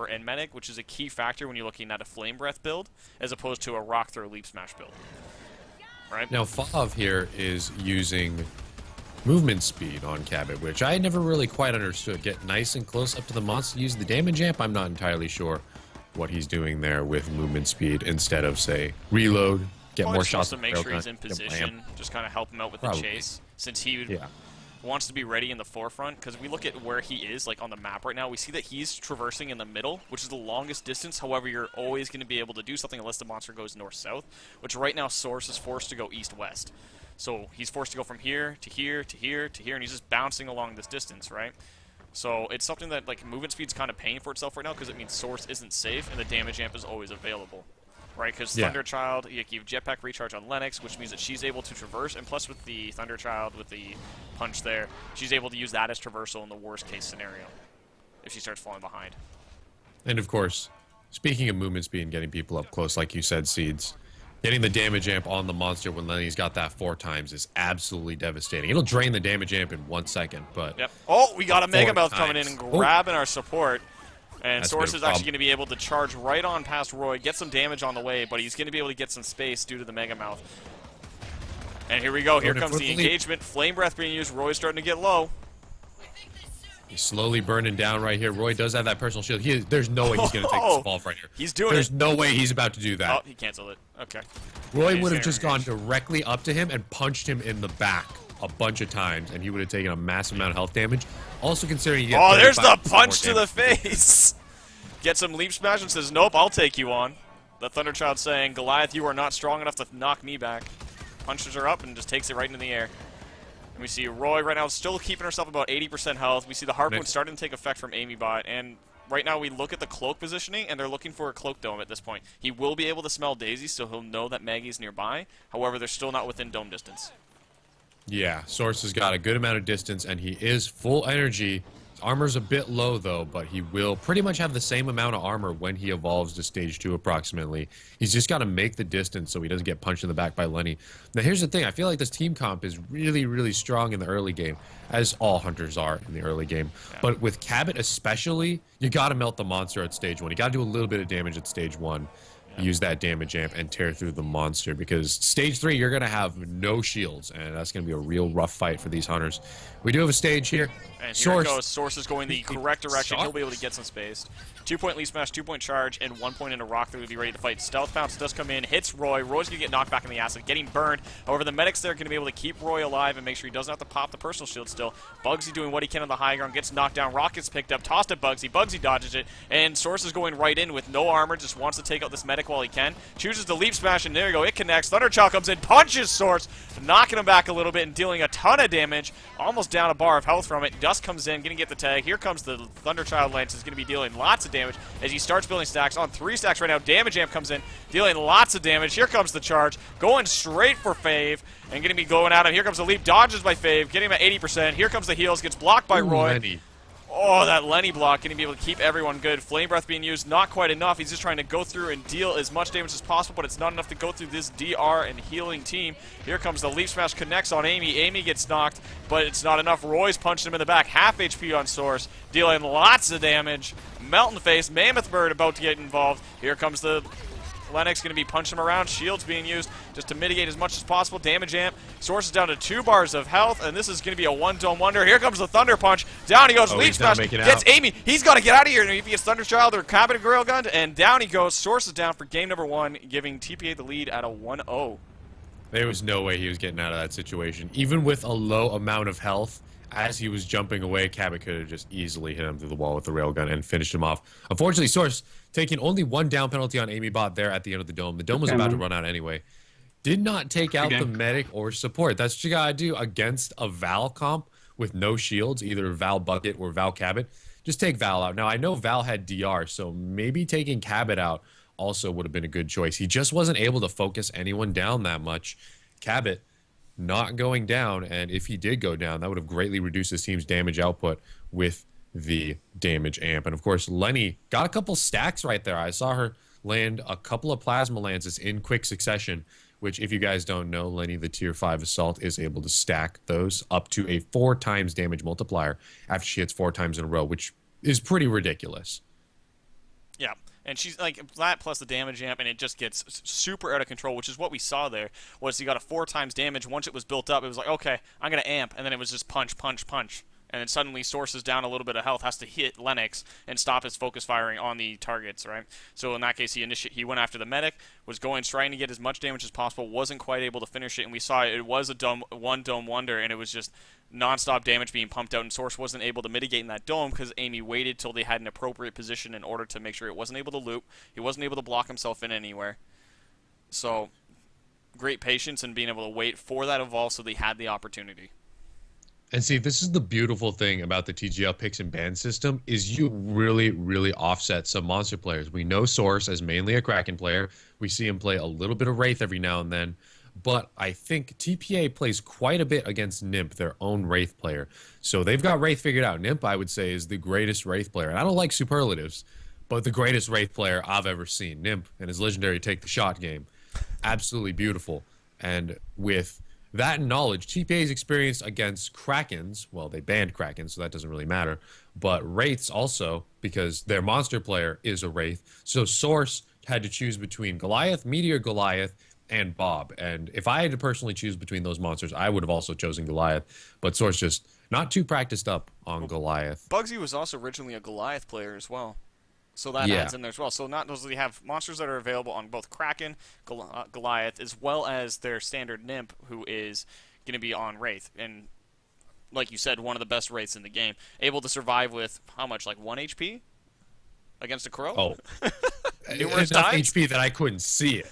Sniper and Medic, which is a key factor when you're looking at a Flame Breath build, as opposed to a Rock Throw Leap Smash build. Right? Now, Fav here is using movement speed on Cabot, which I never really quite understood. Get nice and close up to the monster, use the damage amp. I'm not entirely sure what he's doing there with movement speed instead of, say, reload, get more shots. To make sure he's in position, just kind of help him out with the chase, since he wants to be ready in the forefront. Because if we look at where he is, like on the map right now, we see that he's traversing in the middle, which is the longest distance. However, you're always going to be able to do something unless the monster goes north-south, which right now Source is forced to go east-west. So he's forced to go from here to here to here to here, and he's just bouncing along this distance, right? So it's something that like movement speed's kind of paying for itself right now because it means Source isn't safe and the damage amp is always available, right? Because Thunderchild, you have Jetpack Recharge on Lennox, which means that she's able to traverse, and plus with the Thunderchild, with the punch there, she's able to use that as traversal in the worst case scenario if she starts falling behind. And of course, speaking of movement speed and getting people up close, like you said, Seeds, getting the damage amp on the monster when Lenny's got that 4 times is absolutely devastating. It'll drain the damage amp in 1 second, but... Yep. Oh, we got a Mega Mouth coming in and grabbing our support. And Source is actually going to be able to charge right on past Roy, get some damage on the way, but he's going to be able to get some space due to the Mega Mouth. And here we go. Here comes the engagement. Flame Breath being used. Roy's starting to get low. He's slowly burning down right here. Roy does have that personal shield. There's no way he's going to take this fall right here. He's doing There's no way he's about to do that. Oh, he canceled it. Okay. Roy would have just gone directly up to him and punched him in the back a bunch of times, and he would have taken a massive amount of health damage. Also considering he gets there's the punch to the face! Gets some Leap Smash and says, nope, I'll take you on. The Thunderchild saying, Goliath, you are not strong enough to knock me back. Punches her up and just takes it right into the air. And we see Roy right now still keeping herself about 80% health. We see the Harpoon starting to take effect from Amy Bot, and right now we look at the cloak positioning, and they're looking for a cloak dome at this point. He will be able to smell Daisy, so he'll know that Maggie's nearby. However, they're still not within dome distance. Yeah, Source has got a good amount of distance, and he is full energy. His armor's a bit low, though, but he will pretty much have the same amount of armor when he evolves to Stage 2, approximately. He's just got to make the distance so he doesn't get punched in the back by Lenny. Now, here's the thing. I feel like this team comp is really, really strong in the early game, as all hunters are in the early game. Yeah. But with Cabot especially, you got to melt the monster at Stage 1. You got to do a little bit of damage at Stage 1. Use that damage amp and tear through the monster, because Stage 3 you're going to have no shields, and that's going to be a real rough fight for these hunters. We do have a stage here. And here it goes. Source is going the correct direction. He'll be able to get some space. 2-point Leap Smash, 2-point charge, and 1 point into Rock Through to be ready to fight. Stealth Bounce does come in, hits Roy. Roy's going to get knocked back in the acid, getting burned. However, the medics there are going to be able to keep Roy alive and make sure he doesn't have to pop the personal shield still. Bugsy doing what he can on the high ground, gets knocked down. Rocket's picked up, tossed at Bugsy. Bugsy dodges it, and Source is going right in with no armor, just wants to take out this medic while he can. Chooses to Leap Smash, and there you go, it connects. Thunderchild comes in, punches Source, knocking him back a little bit and dealing a ton of damage. Almost down a bar of health from it. Dust comes in, going to get the tag. Here comes the Thunderchild Lance, is going to be dealing lots of damage as he starts building stacks. On 3 stacks right now, Damage Amp comes in, dealing lots of damage. Here comes the charge, going straight for Fave, and going to be going at him. Here comes the leap, dodges by Fave, getting him at 80%. Here comes the heals, gets blocked by Roy. Lenny. Oh, that Lenny block, going to be able to keep everyone good. Flame Breath being used, not quite enough. He's just trying to go through and deal as much damage as possible, but it's not enough to go through this DR and healing team. Here comes the Leap Smash, connects on Amy. Amy gets knocked, but it's not enough. Roy's punching him in the back. Half HP on Source, dealing lots of damage. Melt in the face. Mammoth Bird about to get involved. Here comes the Lennox, going to be punching him around. Shields being used just to mitigate as much as possible. Damage amp. Source is down to 2 bars of health, and this is going to be a one-dome wonder. Here comes the Thunder Punch. Down he goes. Leap Smash gets Amy. He's got to get out of here. And if he gets Thunderchild or Cabot Railgun, and down he goes. Source is down for game number 1, giving TPA the lead at a 1-0. There was no way he was getting out of that situation. Even with a low amount of health, as he was jumping away, Cabot could have just easily hit him through the wall with the railgun and finished him off. Unfortunately, Source taking only 1 down penalty on Amy Bot there at the end of the dome. The dome was about to run out anyway. Did not take out the medic or support. That's what you gotta do against a Val comp with no shields, either Val Bucket or Val Cabot. Just take Val out. Now, I know Val had DR, so maybe taking Cabot out also would have been a good choice. He just wasn't able to focus anyone down that much. Cabot not going down, and if he did go down, that would have greatly reduced his team's damage output with the damage amp. And of course, Lenny got a couple stacks right there. I saw her land a couple of plasma lances in quick succession, which, if you guys don't know, Lenny, the tier 5 assault, is able to stack those up to a 4 times damage multiplier after she hits 4 times in a row, which is pretty ridiculous. Yeah, and she's like that plus the damage amp, and it just gets super out of control, which is what we saw there. Was he got a 4 times damage. Once it was built up, it was like, okay, I'm gonna amp, and then it was just punch, punch, punch, and then suddenly Source is down a little bit of health, has to hit Lennox and stop his focus firing on the targets, right? So in that case, he went after the medic, was trying to get as much damage as possible, wasn't quite able to finish it, and we saw it was a one dome wonder, and it was just non-stop damage being pumped out, and Source wasn't able to mitigate in that dome because Amy waited till they had an appropriate position in order to make sure it wasn't able to loop. He wasn't able to block himself in anywhere. So, great patience and being able to wait for that evolve so they had the opportunity. And see, this is the beautiful thing about the TGL picks and ban system is you really, really offset some monster players. We know Source as mainly a Kraken player. We see him play a little bit of Wraith every now and then. But I think TPA plays quite a bit against Nimp, their own Wraith player. So they've got Wraith figured out. Nimp, I would say, is the greatest Wraith player. And I don't like superlatives, but the greatest Wraith player I've ever seen. Nimp and his legendary take the shot game. Absolutely beautiful. And with that knowledge, TPA's experience against Krakens, well, they banned Krakens, so that doesn't really matter. But Wraiths also, because their monster player is a Wraith. So Source had to choose between Goliath, Meteor Goliath, and Bob. And if I had to personally choose between those monsters, I would have also chosen Goliath. But Source just not too practiced up on Goliath. Bugsy was also originally a Goliath player as well. So that adds in there as well. So not only have monsters that are available on both Kraken, Goliath, as well as their standard Nimp, who is going to be on Wraith. And like you said, one of the best Wraiths in the game. Able to survive with, how much, like 1 HP? Against a Crow? Oh. Numerous enough times? HP that I couldn't see it.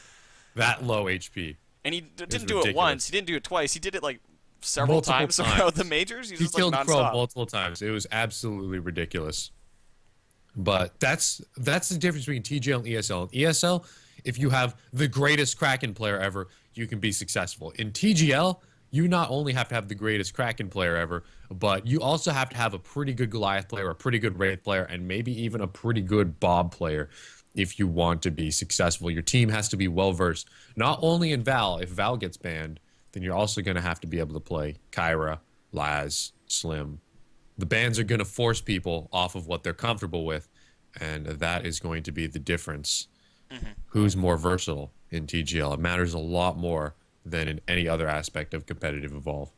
That low HP. And he didn't do it once. He didn't do it twice. He did it like several Multiple times throughout the majors. He just killed like Crow nonstop. multiple times. It was absolutely ridiculous. But that's the difference between TGL and ESL. In ESL, if you have the greatest Kraken player ever, you can be successful. In TGL, you not only have to have the greatest Kraken player ever, but you also have to have a pretty good Goliath player, a pretty good Wraith player, and maybe even a pretty good Bob player if you want to be successful. Your team has to be well-versed, not only in Val. If Val gets banned, then you're also going to have to be able to play Kyra, Laz, Slim. The bans are going to force people off of what they're comfortable with, and that is going to be the difference. Who's more versatile in TGL? It matters a lot more than in any other aspect of competitive Evolve.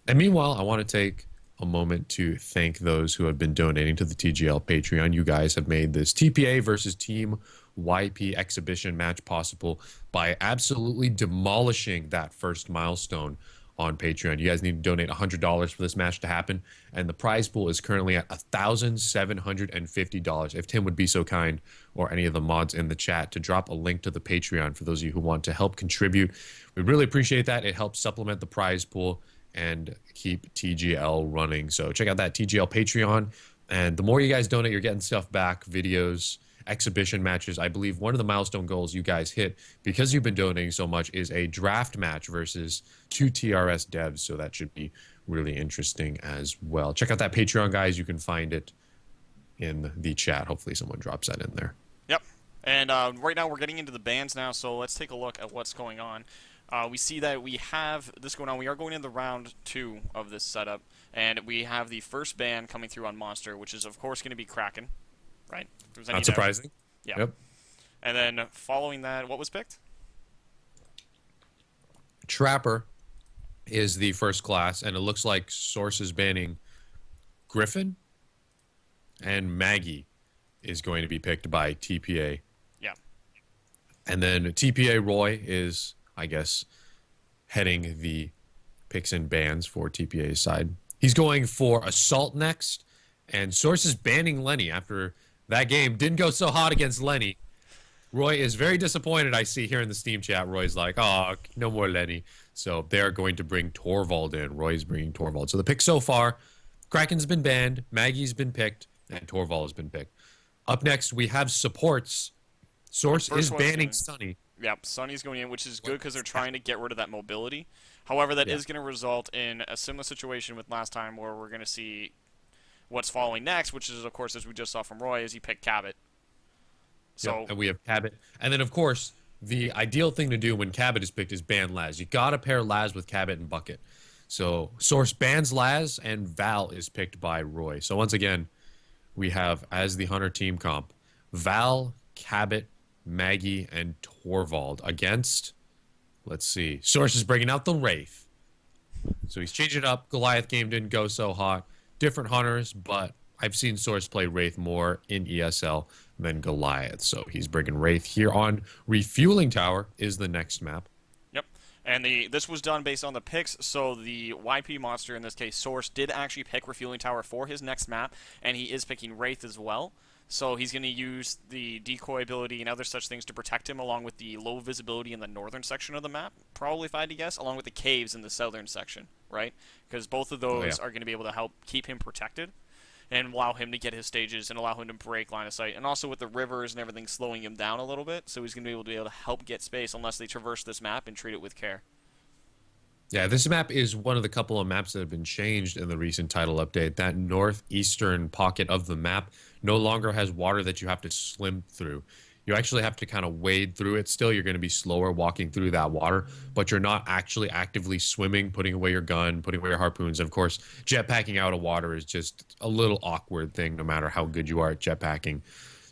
And meanwhile, I want to take a moment to thank those who have been donating to the TGL Patreon. You guys have made this TPA versus Team YP exhibition match possible by absolutely demolishing that first milestone on Patreon. You guys need to donate $100 for this match to happen, and the prize pool is currently at $1,750. If Tim would be so kind, or any of the mods in the chat, to drop a link to the Patreon for those of you who want to help contribute. We really appreciate that. It helps supplement the prize pool and keep TGL running. So check out that TGL Patreon, and the more you guys donate, you're getting stuff back, videos, exhibition matches. I believe one of the milestone goals you guys hit, because you've been donating so much, is a draft match versus 2 TRS devs. So that should be really interesting as well. Check out that Patreon, guys. You can find it in the chat. Hopefully someone drops that in there. Yep. And right now we're getting into the bans now, so let's take a look at what's going on. We see that we have this going on. We are going into round 2 of this setup, and we have the first ban coming through on Monster, which is, of course, going to be Kraken. Right? Not surprising. Yeah. Yep. And then following that, what was picked? Trapper is the first class, and it looks like Source is banning Griffin, and Maggie is going to be picked by TPA. Yeah. And then TPA Roy is, I guess, heading the picks and bans for TPA's side. He's going for Assault next, and Source is banning Lenny after that game didn't go so hot against Lenny. Roy is very disappointed, I see here in the Steam chat. Roy's like, oh, no more Lenny. So they're going to bring Torvald in. Roy's bringing Torvald. So the pick so far, Kraken's been banned, Maggie's been picked, and Torvald has been picked. Up next, we have supports. Source is banning Sunny. Yep, Sunny's going in, which is good because they're trying to get rid of that mobility. However, that is going to result in a similar situation with last time, where we're going to see what's following next, which is, of course, as we just saw from Roy, is he picked Cabot. So and we have Cabot. And then, of course, the ideal thing to do when Cabot is picked is ban Laz. You got to pair Laz with Cabot and Bucket. So Source bans Laz, and Val is picked by Roy. So once again, we have, as the Hunter team comp, Val, Cabot, Maggie, and Torvald against, let's see, Source is bringing out the Wraith. So he's changed it up. Goliath game didn't go so hot. Different hunters, but I've seen Source play Wraith more in ESL than Goliath. So he's bringing Wraith here on Refueling Tower is the next map. Yep. And this was done based on the picks, so the YP monster, in this case Source, did actually pick Refueling Tower for his next map, and he is picking Wraith as well. So he's going to use the decoy ability and other such things to protect him, along with the low visibility in the northern section of the map, probably if I had to guess, along with the caves in the southern section, right? Because both of those are going to be able to help keep him protected and allow him to get his stages and allow him to break line of sight. And also with the rivers and everything slowing him down a little bit, so he's going to be able to help get space unless they traverse this map and treat it with care. Yeah, this map is one of the couple of maps that have been changed in the recent title update. That northeastern pocket of the map no longer has water that you have to swim through. You actually have to kind of wade through it still. You're going to be slower walking through that water, but you're not actually actively swimming, putting away your gun, putting away your harpoons. And of course, jetpacking out of water is just a little awkward thing no matter how good you are at jetpacking.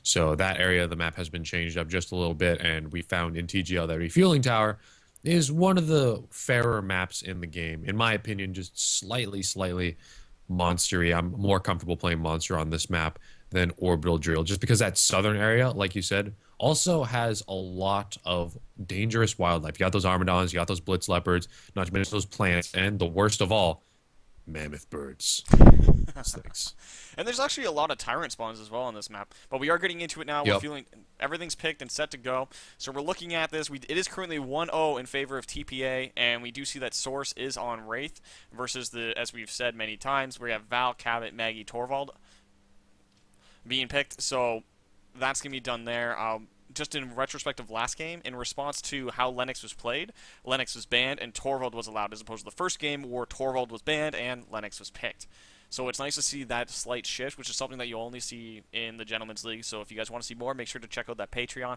So that area of the map has been changed up just a little bit, and we found in TGL that Refueling Tower is one of the fairer maps in the game. In my opinion, just slightly monstery. I'm more comfortable playing Monster on this map than Orbital Drill, just because that southern area, like you said, also has a lot of dangerous wildlife. You got those Armadons, you got those Blitz Leopards, not to mention those plants, and the worst of all, mammoth birds. And there's actually a lot of tyrant spawns as well on this map, but we are getting into it now. We're feeling everything's picked and set to go, so we're looking at this. It is currently 1-0 in favor of TPA, and we do see that Source is on Wraith versus as we've said many times, we have Val, Cabot, Maggie, Torvald being picked, so that's going to be done there. Just in retrospect of last game, in response to how Lennox was played, Lennox was banned and Torvald was allowed, as opposed to the first game where Torvald was banned and Lennox was picked. So it's nice to see that slight shift, which is something that you only see in the Gentleman's League. So if you guys want to see more, make sure to check out that Patreon.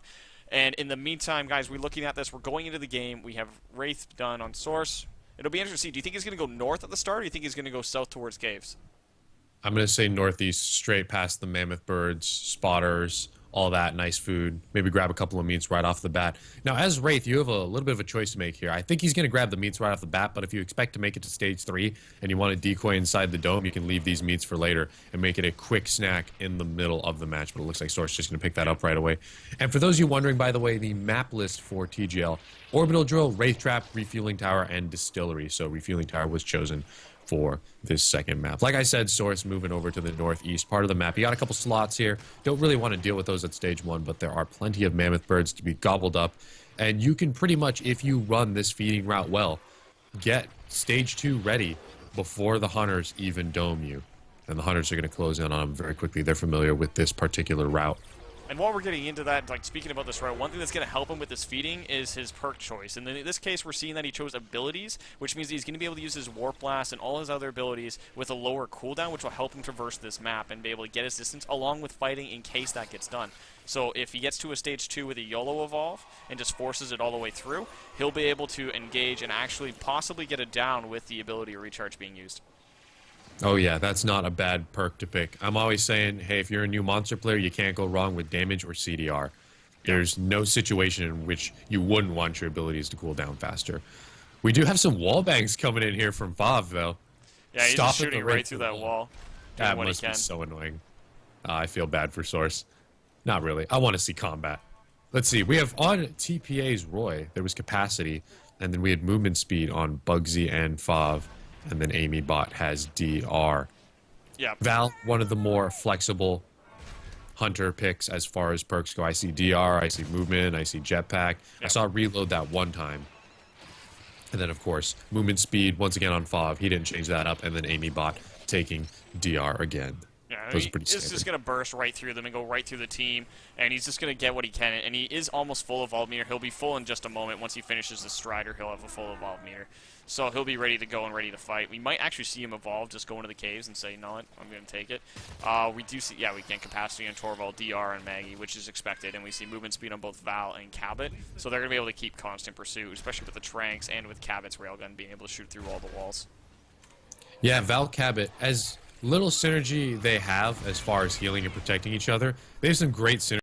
And in the meantime, guys, we're looking at this. We're going into the game. We have Wraith done on Source. It'll be interesting to see. Do you think he's going to go north at the start, or do you think he's going to go south towards caves? I'm going to say northeast, straight past the mammoth birds, spotters, all that nice food. Maybe grab a couple of meats right off the bat. Now, as Wraith, you have a little bit of a choice to make here. I think he's going to grab the meats right off the bat, but if you expect to make it to stage 3 and you want to decoy inside the dome, you can leave these meats for later and make it a quick snack in the middle of the match. But it looks like Source is just going to pick that up right away. And for those of you wondering, by the way, the map list for TGL, Orbital Drill, Wraith Trap, Refueling Tower, and Distillery. So Refueling Tower was chosen for this second map. Like I said, Source moving over to the northeast part of the map. You got a couple slots here. Don't really want to deal with those at stage 1, but there are plenty of mammoth birds to be gobbled up. And you can pretty much, if you run this feeding route well, get stage 2 ready before the hunters even dome you. And the hunters are going to close in on them very quickly. They're familiar with this particular route. And while we're getting into that, like speaking about this route, one thing that's going to help him with this feeding is his perk choice. And in this case, we're seeing that he chose abilities, which means he's going to be able to use his Warp Blast and all his other abilities with a lower cooldown, which will help him traverse this map and be able to get his distance along with fighting in case that gets done. So if he gets to a stage 2 with a YOLO evolve and just forces it all the way through, he'll be able to engage and actually possibly get it down with the ability of recharge being used. Oh yeah, that's not a bad perk to pick. I'm always saying, hey, if you're a new monster player, you can't go wrong with damage or CDR. There's no situation in which you wouldn't want your abilities to cool down faster. We do have some wall bangs coming in here from Vav, though. Yeah, he's just shooting right through that wall. That must be so annoying. I feel bad for Source. Not really. I want to see combat. Let's see. We have on TPA's Roy, there was capacity, and then we had movement speed on Bugsy and Fav. And then Amy Bot has DR. Yeah. Val, one of the more flexible hunter picks as far as perks go. I see DR, I see movement, I see jetpack. I saw reload that one time. And then, of course, movement speed, once again on Fav. He didn't change that up. And then Amy Bot taking DR again. Yeah, he's just going to burst right through them and go right through the team, and he's just going to get what he can. And he is almost full evolve meter. He'll be full in just a moment. Once he finishes the Strider, he'll have a full evolve meter. So he'll be ready to go and ready to fight. We might actually see him evolve, just go into the caves and say, no, I'm going to take it. We do see, yeah, we get capacity on Torvald, DR, and Maggie, which is expected. And we see movement speed on both Val and Cabot. So they're going to be able to keep constant pursuit, especially with the Tranks and with Cabot's railgun being able to shoot through all the walls. Yeah, Val Cabot, as little synergy they have as far as healing and protecting each other, they have some great synergy.